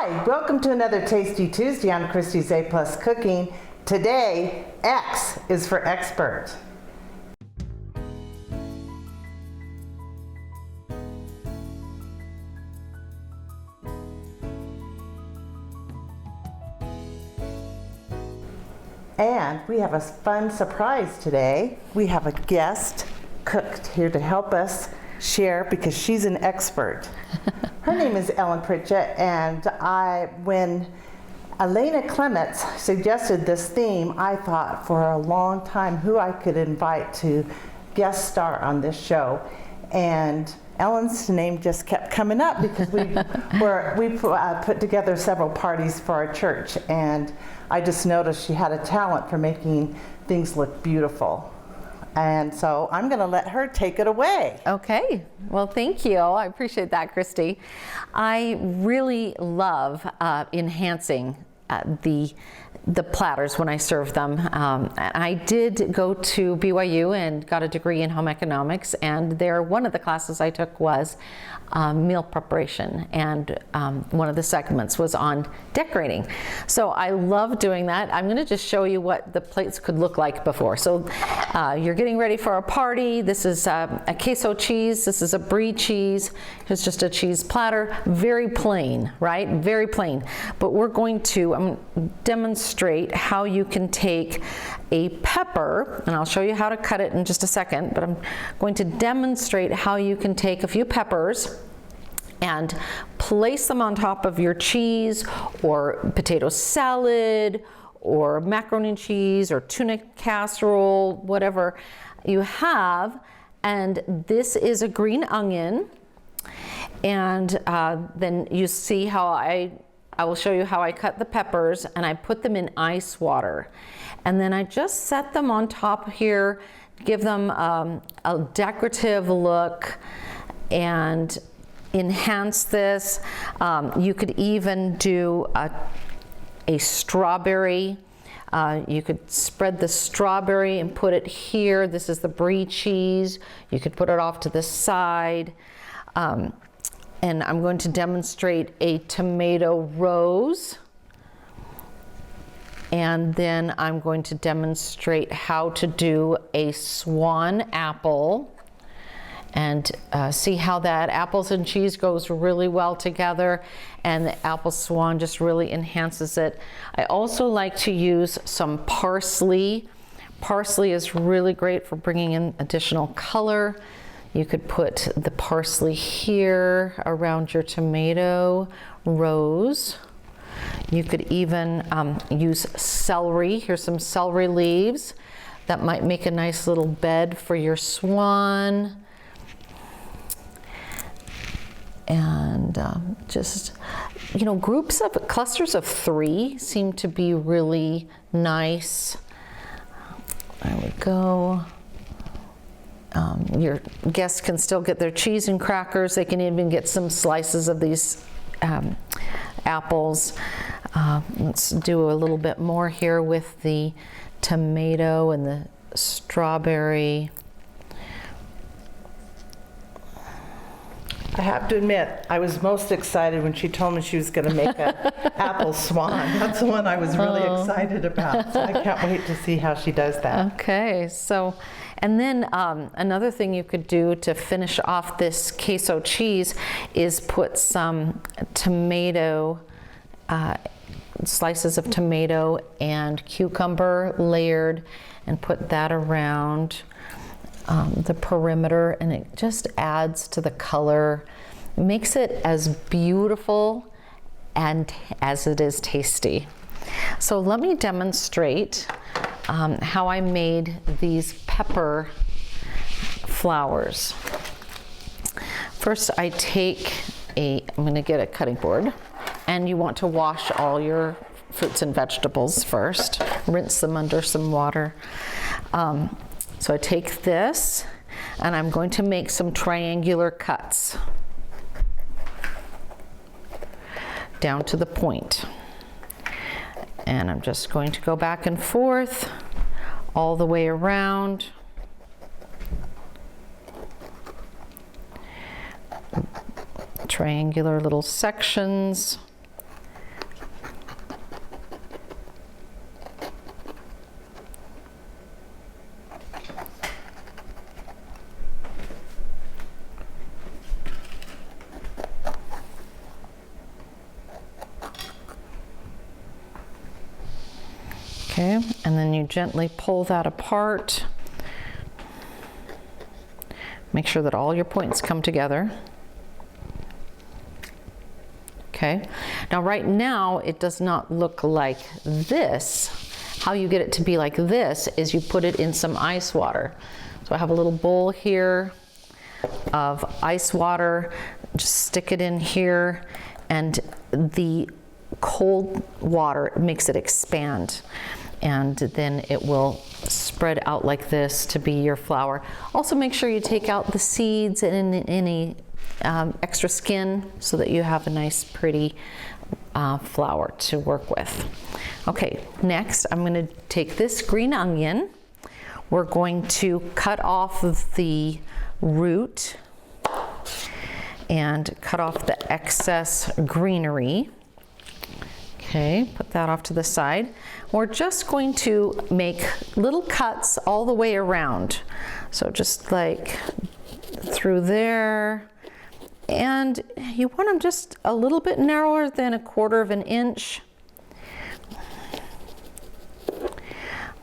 Hi, welcome to another Tasty Tuesday on Christy's A Plus Cooking. Today, X is for expert. And we have a fun surprise today. We have a guest cook here to help us share because she's an expert. Her name is Pritchett, and when Elena Clements suggested this theme, I thought for a long time who I could invite to guest star on this show. And Ellen's name just kept coming up because we put together several parties for our church, and I just noticed she had a talent for making things look beautiful. And so I'm going to let her take it away. Okay. Well, thank you. I appreciate that, Christy. I really love enhancing the platters when I serve them. I did go to BYU and got a degree in home economics, and there one of the classes I took was meal preparation, and one of the segments was on decorating. So I love doing that. I'm going to just show you what the plates could look like before. So you're getting ready for a party. This is a queso cheese. This is a brie cheese. It's just a cheese platter. Very plain, right? Very plain. But we're going to demonstrate how you can take a pepper, and I'll show you how to cut it in just a second, but I'm going to demonstrate how you can take a few peppers and place them on top of your cheese or potato salad or macaroni and cheese or tuna casserole, whatever you have. And this is a green onion, and then you see how I will show you how I cut the peppers, and I put them in ice water. And then I just set them on top here, give them a decorative look and enhance this. You could even do a strawberry. You could spread the strawberry and put it here. This is the brie cheese. You could put it off to the side. And I'm going to demonstrate a tomato rose. And then I'm going to demonstrate how to do a swan apple and see how that apples and cheese goes really well together, and the apple swan just really enhances it. I also like to use some parsley. Parsley is really great for bringing in additional color. You could put the parsley here around your tomato rose. You could even use celery. Here's some celery leaves. That might make a nice little bed for your swan. And just, you know, clusters of 3 seem to be really nice. There we go. Your guests can still get their cheese and crackers. They can even get some slices of these apples. Let's do a little bit more here with the tomato and the strawberry. I have to admit, I was most excited when she told me she was going to make an apple swan. That's the one I was really excited about. So I can't wait to see how she does that. Okay, so, and then another thing you could do to finish off this queso cheese is put some tomato, slices of tomato and cucumber layered, and put that around the perimeter, and it just adds to the color. It makes it as beautiful and as it is tasty. So let me demonstrate how I made these pepper flowers. First I take I'm going to get a cutting board, and you want to wash all your fruits and vegetables first. Rinse them under some water. So I take this, and I'm going to make some triangular cuts down to the point. And I'm just going to go back and forth all the way around. Triangular little sections. Okay, and then you gently pull that apart. Make sure that all your points come together. Okay, now right now it does not look like this. How you get it to be like this is you put it in some ice water. So I have a little bowl here of ice water, just stick it in here, and the cold water makes it expand, and then it will spread out like this to be your flour. Also make sure you take out the seeds and any extra skin so that you have a nice pretty flour to work with. Okay, next I'm going to take this green onion. We're going to cut off the root and cut off the excess greenery. Okay, put that off to the side. We're just going to make little cuts all the way around. So just like through there, and you want them just a little bit narrower than 1/4 of an inch.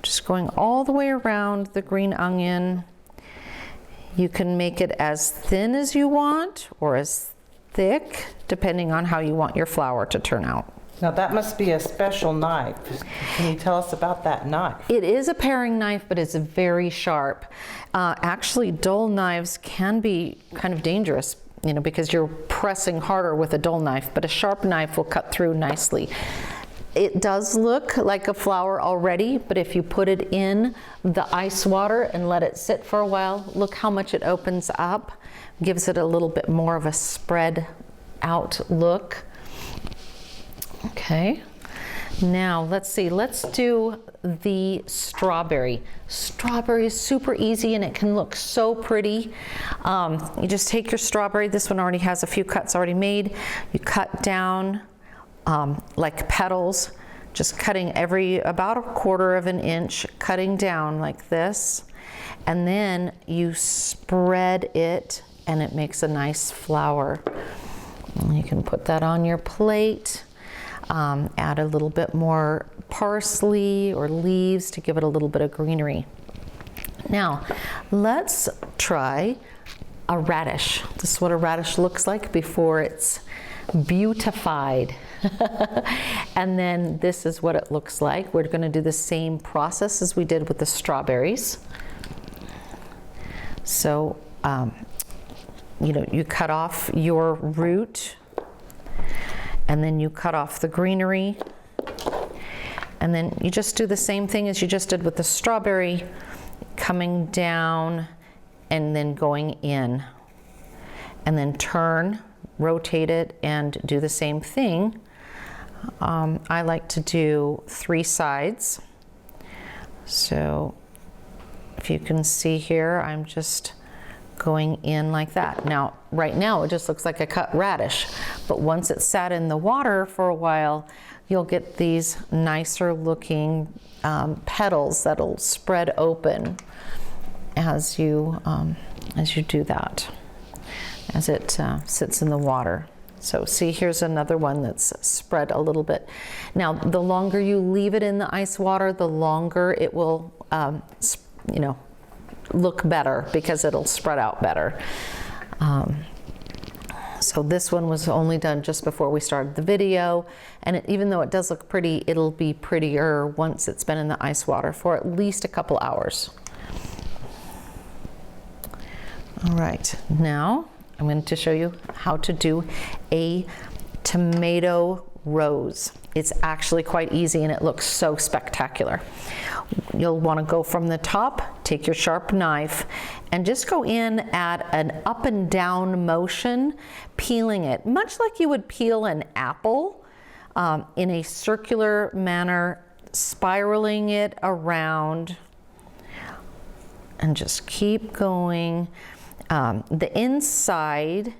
Just going all the way around the green onion. You can make it as thin as you want or as thick, depending on how you want your flour to turn out. Now that must be a special knife. Can you tell us about that knife? It is a paring knife, but it's very sharp. Actually, dull knives can be kind of dangerous, you know, because you're pressing harder with a dull knife, but a sharp knife will cut through nicely. It does look like a flour already, but if you put it in the ice water and let it sit for a while, look how much it opens up, gives it a little bit more of a spread out look. Okay, now let's see, let's do the strawberry. Strawberry is super easy and it can look so pretty. You just take your strawberry, this one already has a few cuts already made. You cut down like petals, just cutting about 1/4 of an inch, cutting down like this. And then you spread it and it makes a nice flower. You can put that on your plate. Add a little bit more parsley or leaves to give it a little bit of greenery. Now, let's try a radish. This is what a radish looks like before it's beautified. And then this is what it looks like. We're going to do the same process as we did with the strawberries. So, you know, you cut off your root, and then you cut off the greenery, and then you just do the same thing as you just did with the strawberry, coming down and then going in, and then turn, rotate it, and do the same thing. I like to do 3 sides. So if you can see here, I'm just going in like that. Now, right now it just looks like a cut radish, but once it's sat in the water for a while, you'll get these nicer looking petals that'll spread open as you do that, as it sits in the water. So see, here's another one that's spread a little bit. Now, the longer you leave it in the ice water, the longer it will, you know, look better because it'll spread out better. So this one was only done just before we started the video, and even though it does look pretty, it'll be prettier once it's been in the ice water for at least a couple hours. All right, now I'm going to show you how to do a tomato rose. It's actually quite easy and it looks so spectacular. You'll want to go from the top, take your sharp knife, and just go in at an up and down motion, peeling it, much like you would peel an apple, in a circular manner, spiraling it around, and just keep going. The inside,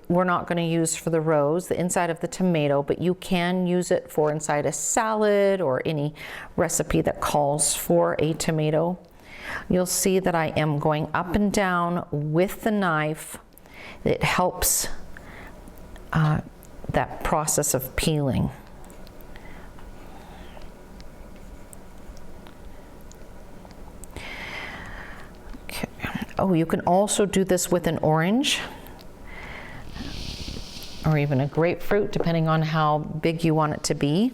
we're not going to use for the rose, the inside of the tomato, but you can use it for inside a salad or any recipe that calls for a tomato. You'll see that I am going up and down with the knife. It helps that process of peeling. Oh, you can also do this with an orange or even a grapefruit, depending on how big you want it to be.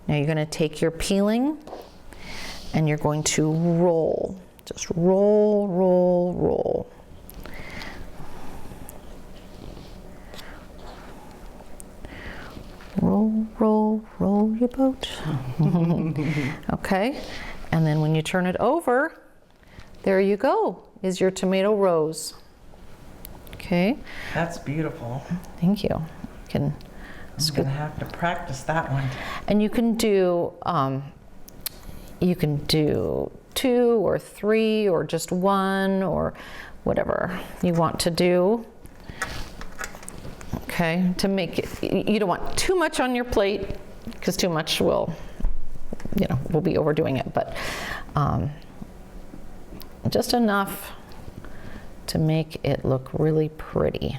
Now you're going to take your peeling and you're going to roll. Just roll, roll, roll. Roll, roll, roll your boat. Okay, and then when you turn it over, there you go, is your tomato rose. Okay. That's beautiful. Thank you. I'm gonna have to practice that one. And you can do 2 or 3 or just 1 or whatever you want to do. Okay, to make it, you don't want too much on your plate because too much will, we'll be overdoing it, but just enough to make it look really pretty.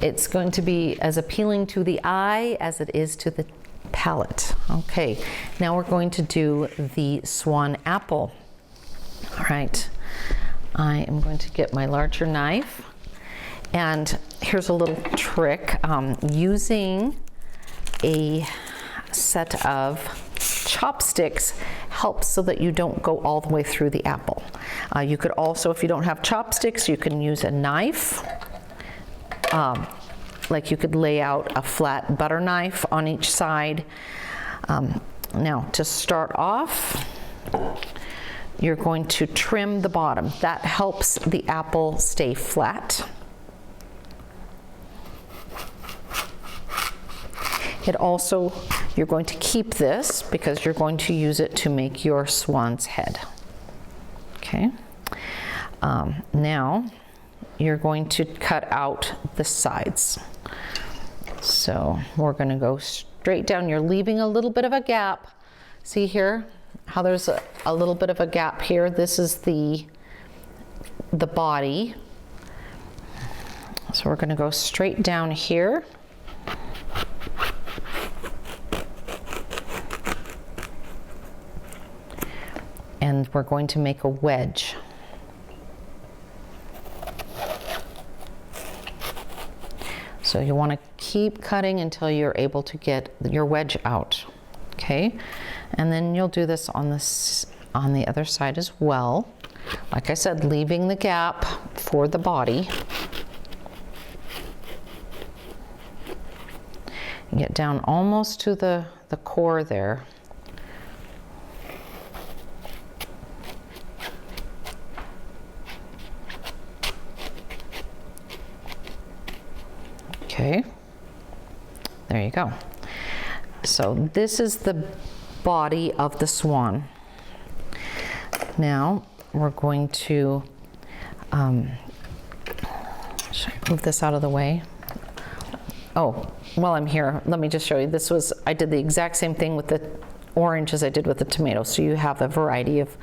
It's going to be as appealing to the eye as it is to the palate. Okay, now we're going to do the swan apple. All right, I am going to get my larger knife. And here's a little trick. Using a set of chopsticks helps so that you don't go all the way through the apple. You could also, if you don't have chopsticks, you can use a knife. Like you could lay out a flat butter knife on each side. Now, to start off, you're going to trim the bottom. That helps the apple stay flat. It also, you're going to keep this because you're going to use it to make your swan's head. Okay. Now you're going to cut out the sides. So we're going to go straight down. You're leaving a little bit of a gap. See here how there's a little bit of a gap here? This is the body. So we're going to go straight down here. And we're going to make a wedge. So you want to keep cutting until you're able to get your wedge out. Okay, and then you'll do this on the other side as well. Like I said, leaving the gap for the body. You get down almost to the core there. Okay, there you go. So this is the body of the swan. Now we're going to, should I move this out of the way? Oh, while I'm here, let me just show you. I did the exact same thing with the orange as I did with the tomato. So you have a variety of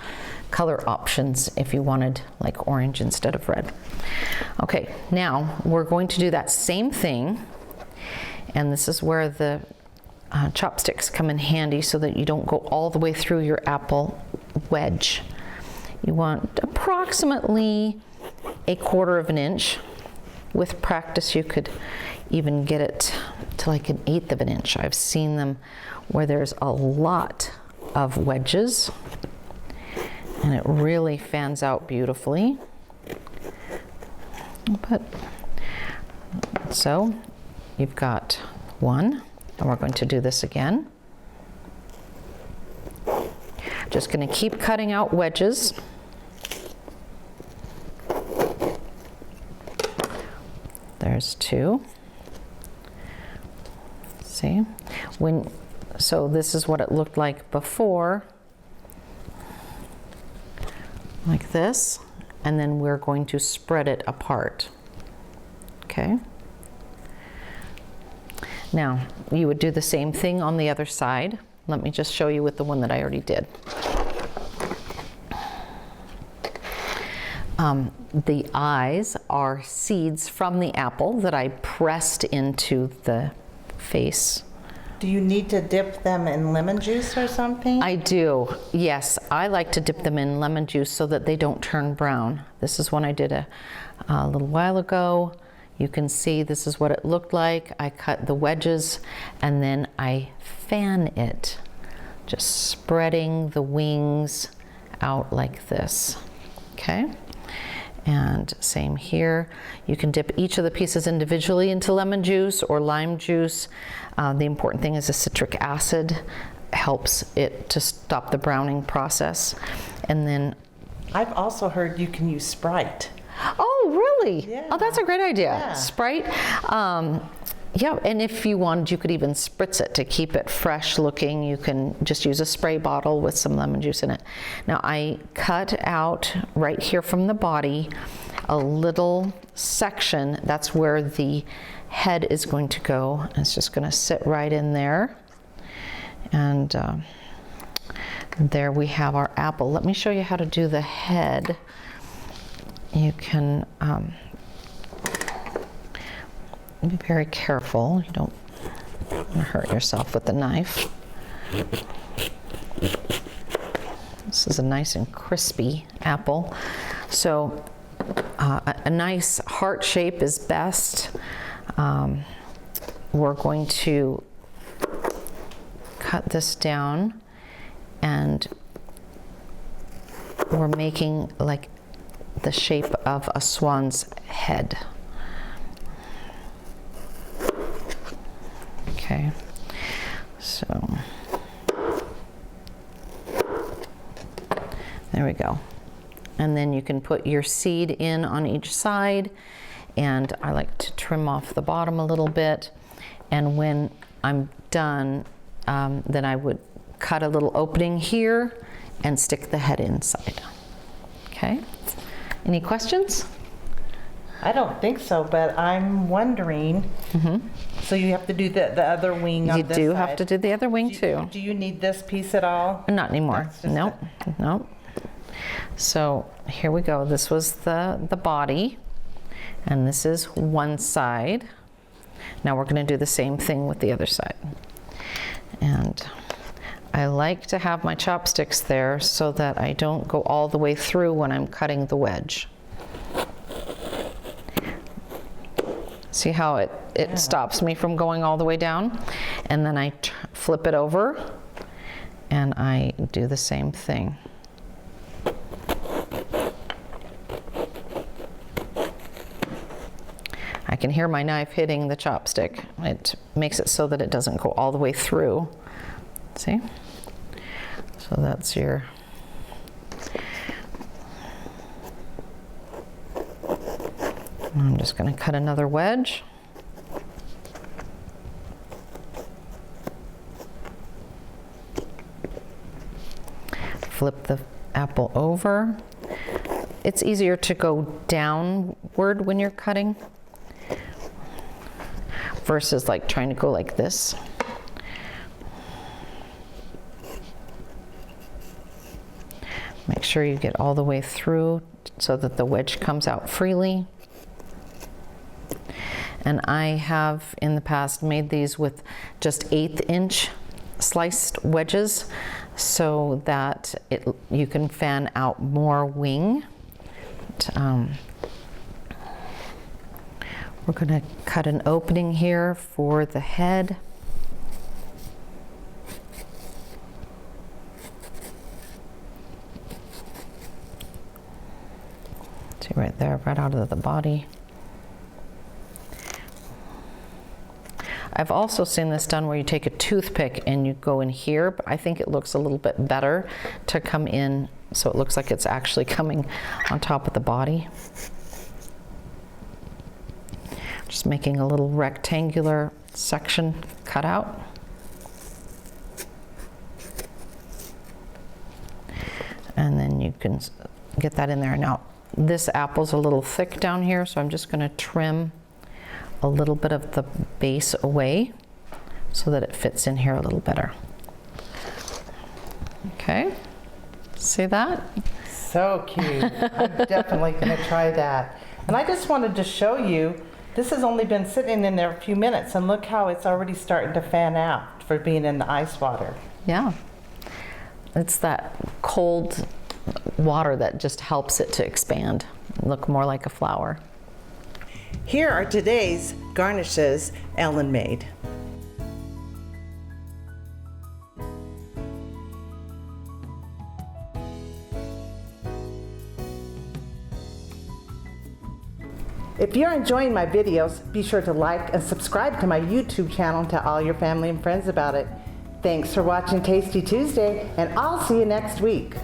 color options if you wanted like orange instead of red. Okay, now we're going to do that same thing, and this is where the chopsticks come in handy so that you don't go all the way through your apple wedge. You want approximately 1/4 of an inch. With practice you could even get it to like 1/8 of an inch. I've seen them where there's a lot of wedges and it really fans out beautifully. But so you've got one, and we're going to do this again. Just going to keep cutting out wedges. There's 2. See? So this is what it looked like before. Like this. And then we're going to spread it apart. Okay? Now, you would do the same thing on the other side. Let me just show you with the one that I already did. The eyes are seeds from the apple that I pressed into the face Do you need to dip them in lemon juice or something? I do, yes. I like to dip them in lemon juice so that they don't turn brown. This is one I did a little while ago. You can see this is what it looked like. I cut the wedges and then I fan it, just spreading the wings out like this, okay? And same here. You can dip each of the pieces individually into lemon juice or lime juice. The important thing is the citric acid helps it to stop the browning process. And then I've also heard you can use Sprite. oh, really? Yeah. Oh, that's a great idea. Yeah. Sprite. Yeah, and if you wanted, you could even spritz it to keep it fresh looking. You can just use a spray bottle with some lemon juice in it. Now, I cut out right here from the body a little section. That's where the head is going to go. It's just going to sit right in there. And there we have our apple. Let me show you how to do the head. You can be very careful. You don't want to hurt yourself with the knife. This is a nice and crispy apple. So a nice heart shape is best. We're going to cut this down and we're making like the shape of a swan's head. Okay, so there we go. And then you can put your seed in on each side, and I like to trim off the bottom a little bit. And when I'm done, then I would cut a little opening here and stick the head inside. Okay, any questions? I don't think so, but I'm wondering. So you have to do the other wing on You this do side. have to do the other wing too. Do you need this piece at all? Not anymore. That's just Nope. Nope. So here we go. This was the body, and this is one side. Now we're going to do the same thing with the other side. And I like to have my chopsticks there so that I don't go all the way through when I'm cutting the wedge. See how it stops me from going all the way down? And then I flip it over and I do the same thing. I can hear my knife hitting the chopstick. It makes it so that it doesn't go all the way through. See? So that's your... I'm just going to cut another wedge. Flip the apple over. It's easier to go downward when you're cutting versus like trying to go like this. Make sure you get all the way through so that the wedge comes out freely. And I have in the past made these with just 1/8 inch sliced wedges so that you can fan out more wing. We're going to cut an opening here for the head. See right there, right out of the body. I've also seen this done where you take a toothpick and you go in here, but I think it looks a little bit better to come in so it looks like it's actually coming on top of the body. Just making a little rectangular section cut out. And then you can get that in there. Now, this apple's a little thick down here, so I'm just going to trim a little bit of the base away so that it fits in here a little better. Okay, see that? So cute. I'm definitely going to try that. And I just wanted to show you, This has only been sitting in there a few minutes, and look how it's already starting to fan out for being in the ice water. Yeah. It's that cold water that just helps it to expand, look more like a flower. Here are today's garnishes Ellen made. If you're enjoying my videos, be sure to like and subscribe to my YouTube channel and tell all your family and friends about it. Thanks for watching Tasty Tuesday, and I'll see you next week.